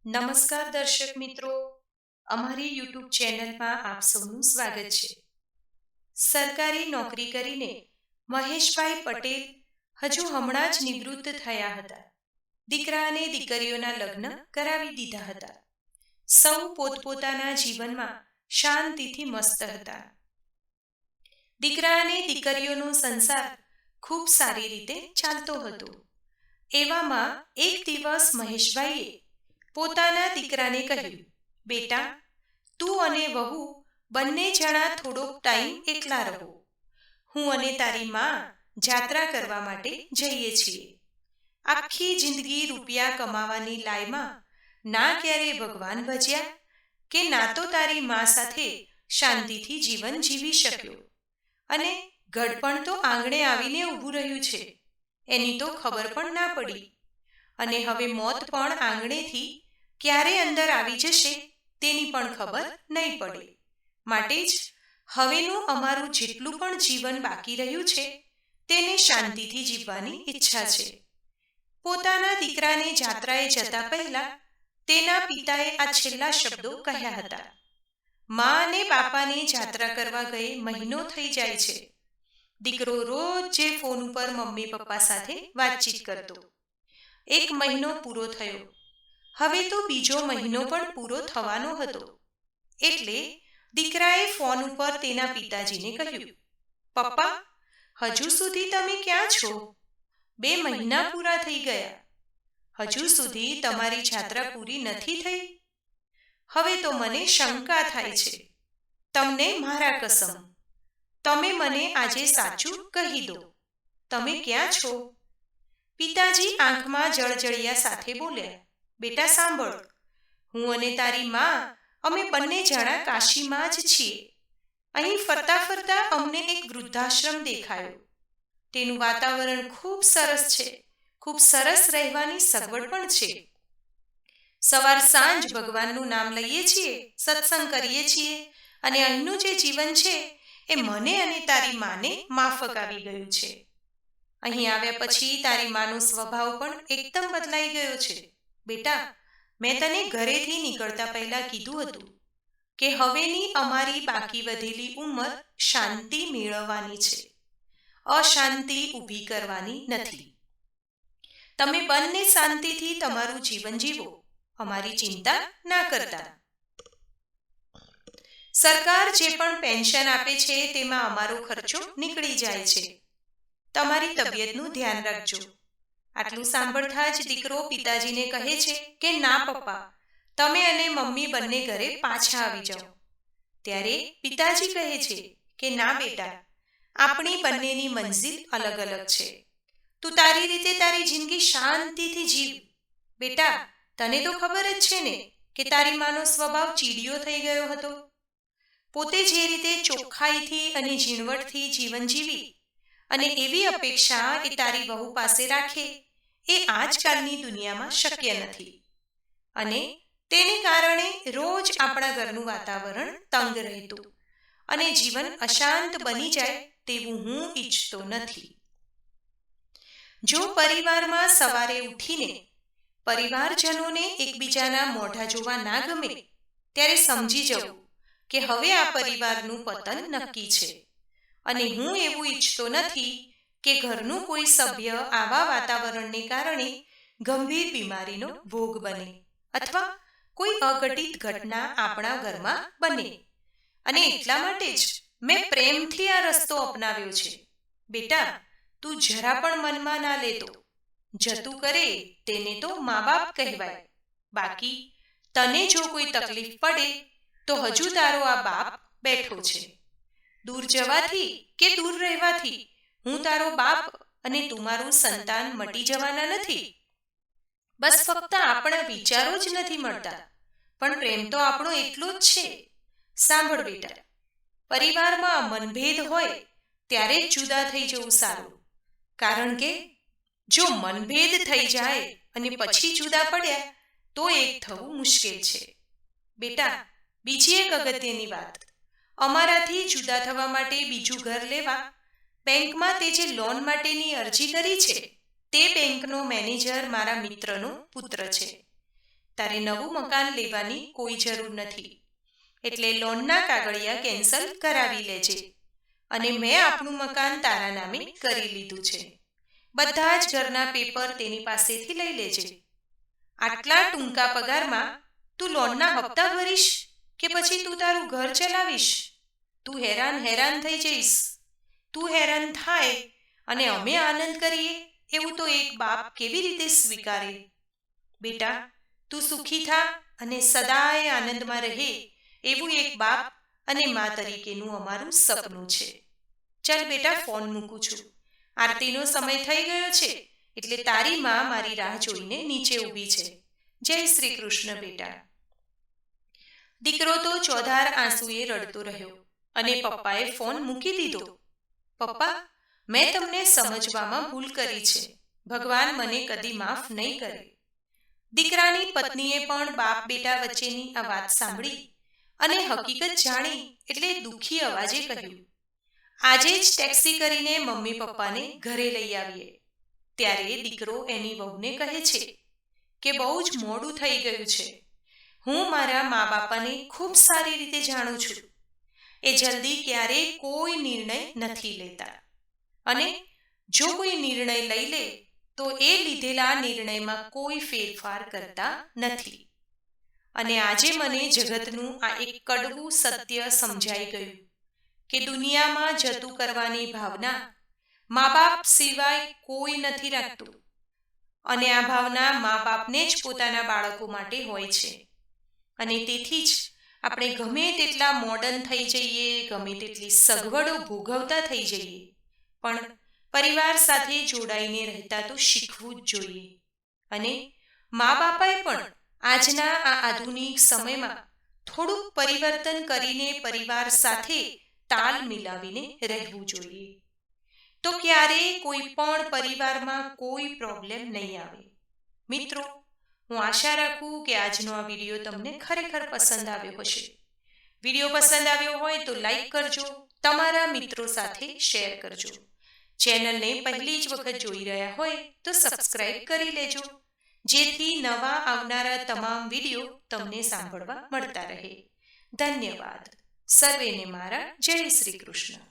નમસ્કાર દર્શક મિત્રો, અમારી યુટ્યુબ ચેનલમાં આપ સૌનું સ્વાગત છે. સરકારી નોકરી કરીને મહેશભાઈ પટેલ હજુ હમણાં જ નિવૃત્ત થયા હતા. દીકરા અને દીકરીઓના લગ્ન કરાવી દીધા હતા. સૌ પોતપોતાના જીવનમાં શાંતિથી મસ્ત હતા. દીકરા અને દીકરીઓનો સંસાર ખૂબ સારી રીતે ચાલતો હતો. એવામાં એક દિવસ મહેશભાઈએ પોતાના દીકરાને કહ્યું, બેટા, તું અને વહુ બંને જણા થોડોક ટાઈમ એકલા રહો. હું અને તારી માં જાત્રા કરવા માટે જઈએ છીએ. આખી જિંદગી રૂપિયા કમાવાની લાયમાં ના ક્યારે ભગવાન ભજ્યા કે ના તો તારી માં સાથે શાંતિથી જીવન જીવી શક્યો, અને ઘડપણ તો આંગણે આવીને ઊભું રહ્યું છે, એની તો ખબર પણ ના પડી. અને હવે મોત પણ આંગણેથી ક્યારે અંદર આવી જશે તેની પણ ખબર નહીં પડે. માટે જ હવેનું અમારું જેટલું પણ જીવન બાકી રહ્યું છે તેને શાંતિથી જીવવાની ઈચ્છા છે. પોતાના દીકરાને જાત્રાએ જતા પહેલા તેના પિતાએ આ છેલ્લા શબ્દો કહ્યા હતા. મા અને બાપાને જાત્રા કરવા ગયે મહિનો થઈ જાય છે. દીકરો રોજ જે ફોન ઉપર મમ્મી પપ્પા સાથે વાતચીત કરતો. 1 મહિનો પૂરો થયો. હવે તો બીજો મહિનો પણ પૂરો થવાનો હતો. એટલે દીકરાએ ફોન ઉપર તેના પિતાજીને કહ્યું, પપ્પા, હજુ સુધી તમે ક્યાં છો? 2 મહિના પૂરા થઈ ગયા. હજુ સુધી તમારી જાત્રા પૂરી નથી થઈ. હવે તો મને શંકા થાય છે. તમને મારા કસમ, તમે મને આજે સાચું કહી દો, તમે ક્યાં છો? પિતાજી આંખમાં જળજળિયા સાથે બોલ્યા, બેટા સાંભળ, હું અને તારી માં અમે બંને જણા કાશીમાં જ છીએ. અહીં ફરતા ફરતા અમને એક વૃદ્ધાશ્રમ દેખાયો. તેનું વાતાવરણ ખૂબ સરસ છે. ખૂબ સરસ રહેવાની સગવડ પણ છે. સવાર સાંજ ભગવાનનું નામ લઈએ છીએ, સત્સંગ કરીએ છીએ, અને અહીંનું જે જીવન છે એ મને અને તારી માને માફક આવી ગયું છે. અહીં આવ્યા પછી તારી માનો સ્વભાવ પણ એકદમ બદલાઈ ગયો છે. બેટા, મેં તને ઘરેથી નીકળતા પહેલા કીધું હતું કે હવેની અમારી બાકી વધેલી ઉંમર શાંતિ મેળવવાની છે, અશાંતિ ઊભી કરવાની નથી. તમે બંને શાંતિથી તમારું જીવન જીવો, અમારી ચિંતા ના કરતા. સરકાર જે પણ પેન્શન આપે છે તેમાં અમારો ખર્ચો નીકળી જાય છે. તમારી તબિયતનું ધ્યાન રાખજો. આટલું સાંભળતા જ દીકરો પિતાજીને કહે છે કે ના પપ્પા, તમે અને મમ્મી બંને ઘરે પાછા આવી જાઓ. ત્યારે પિતાજી કહે છે કે ના બેટા, આપણી બંનેની મંઝિલ અલગ અલગ છે. તું તારી રીતે તારી જિંદગી શાંતિથી જીવ. બેટા, તને તો ખબર જ છે ને કે તારી માનો સ્વભાવ ચીડિયો થઈ ગયો હતો. પોતે જે રીતે ચોખ્ખાઈથી અને ઝીણવટથી જીવન જીવી અને એવી અપેક્ષા એ તારી વહુ પાસે રાખે એ આજકાલની દુનિયામાં શક્ય નથી. અને તેને કારણે રોજ આપણા ઘરનું વાતાવરણ તંગ રહેતું અને જીવન અશાંત બની જાય તેવું હું ઈચ્છતો નથી. જો પરિવારમાં સવારે ઉઠીને પરિવારજનોને એકબીજાના મોઢા જોવા ના ગમે, ત્યારે સમજી જવું કે હવે આ પરિવારનું પતન નક્કી છે. અને હું એવું ઈચ્છતો નથી કે ઘરનું કોઈ સભ્ય આવા વાતાવરણને કારણે ગંભીર બીમારીનો ભોગ બને અથવા કોઈ અઘટિત ઘટના આપણા ઘરમાં બને. અને એટલા માટે જ મેં પ્રેમથી આ રસ્તો અપનાવ્યો છે. બેટા, તું જરા પણ મનમાં ના લેતો. જતું કરે તેને તો મા બાપ કહેવાય. બાકી તને જો કોઈ તકલીફ પડે તો હજુ તારો આ બાપ બેઠો છે. દૂર જવાથી કે દૂર રહેવાથી હું તારો બાપ અને તું મારું સંતાન મટી જવાના નથી. બસ ફક્ત આપણા વિચારો જ નથી મળતા, પણ પ્રેમ તો આપણો એટલો જ છે. સાંભળ બેટા, પરિવારમાં મનભેદ હોય ત્યારે જ જુદા થઈ જવું સારું. કારણ કે જો મનભેદ થઈ જાય અને પછી જુદા પડ્યા તો એક થવું મુશ્કેલ છે. બેટા, બીજી એક અગત્યની વાત, અમારાથી જુદા થવા માટે બીજું ઘર લેવા બેંકમાં તે જે લોન માટેની અરજી કરી છે તે બેંકનો મેનેજર મારા મિત્રનો પુત્ર છે. તારે નવું મકાન લેવાની કોઈ જરૂર નથી, એટલે લોનના કાગળિયા કેન્સલ કરાવી લેજે અને મેં આપણું મકાન તારા નામે કરી લીધું છે. બધા જ ઘરના પેપર તેની પાસેથી લઈ લેજે. આટલા ટૂંકા પગારમાં તું લોનના હપ્તા ભરીશ કે પછી તું તારું ઘર ચલાવીશ? તું હેરાન થઈ જઈશ. તું હેરાન થાય અને અમે આનંદ કરીએ એવું તો એક બાપ કેવી રીતે સ્વીકારે? બેટા, તું સુખી થા અને સદાય આનંદમાં રહે એવું એક બાપ અને મા તરીકેનું અમારું સપનું છે. ચાલ બેટા, ફોન મૂકું છું. આરતીનો સમય થઈ ગયો છે, એટલે તારી મા મારી રાહ જોઈને નીચે ઊભી છે. જય શ્રી કૃષ્ણ બેટા. દીકરો તો ચોધાર આંસુએ રડતો રહ્યો અને પપ્પાએ ફોન મૂકી દીધો. પપ્પા, મેં તમને સમજવામાં ભૂલ કરી છે. ભગવાન મને કદી માફ નહીં કરે. દીકરાની પત્નીએ પણ બાપ બેટા વચ્ચેની આ વાત સાંભળી અને હકીકત જાણી એટલે દુઃખી અવાજે કહ્યું, આજે જ ટેક્સી કરીને મમ્મી પપ્પાને ઘરે લઈ આવીએ. ત્યારે દીકરો એની વહુને કહે છે કે બહુ જ મોડું થઈ ગયું છે. હું મારા મા બાપાને ખૂબ સારી રીતે જાણું છું. એ જલ્દી ક્યારેય કોઈ નિર્ણય નથી લેતા, અને જો કોઈ નિર્ણય લઈ લે તો એ લીધેલા નિર્ણયમાં કોઈ ફેરફાર કરતા નથી. અને આજે મને જગતનું આ એક કડવું સત્ય સમજાઈ ગયું કે દુનિયામાં જતું કરવાની ભાવના મા બાપ સિવાય કોઈ નથી રાખતું, અને આ ભાવના મા બાપને જ પોતાના બાળકો માટે હોય છે. અને તેથી જ આપણે ગમે તેટલા મોડર્ન થઈ જઈએ, ગમે તેટલી સગવડો ભોગવતા થઈ જઈએ, પણ પરિવાર સાથે જોડાઈને રહેતા તો શીખવું જ જોઈએ. અને મા બાપાએ પણ આજના આ આધુનિક સમયમાં થોડુંક પરિવર્તન કરીને પરિવાર સાથે તાલ મિલાવીને રહેવું જોઈએ. તો ક્યારેય કોઈ પણ પરિવારમાં કોઈ પ્રોબ્લેમ નહીં આવે. મિત્રો, હું આશા રાખું કે આજનો આ વિડીયો તમને ખરેખર પસંદ આવ્યો હશે. વિડીયો પસંદ આવ્યો હોય તો લાઈક કરજો, તમારા મિત્રો સાથે શેર કરજો. ચેનલને પહેલી જ વખત જોઈ રહ્યા હોય તો સબસ્ક્રાઇબ કરી લેજો, જેથી નવા આવનારા તમામ વિડીયો તમને સાંભળવા મળતા રહે. ધન્યવાદ. સર્વેને મારા જય શ્રી કૃષ્ણ.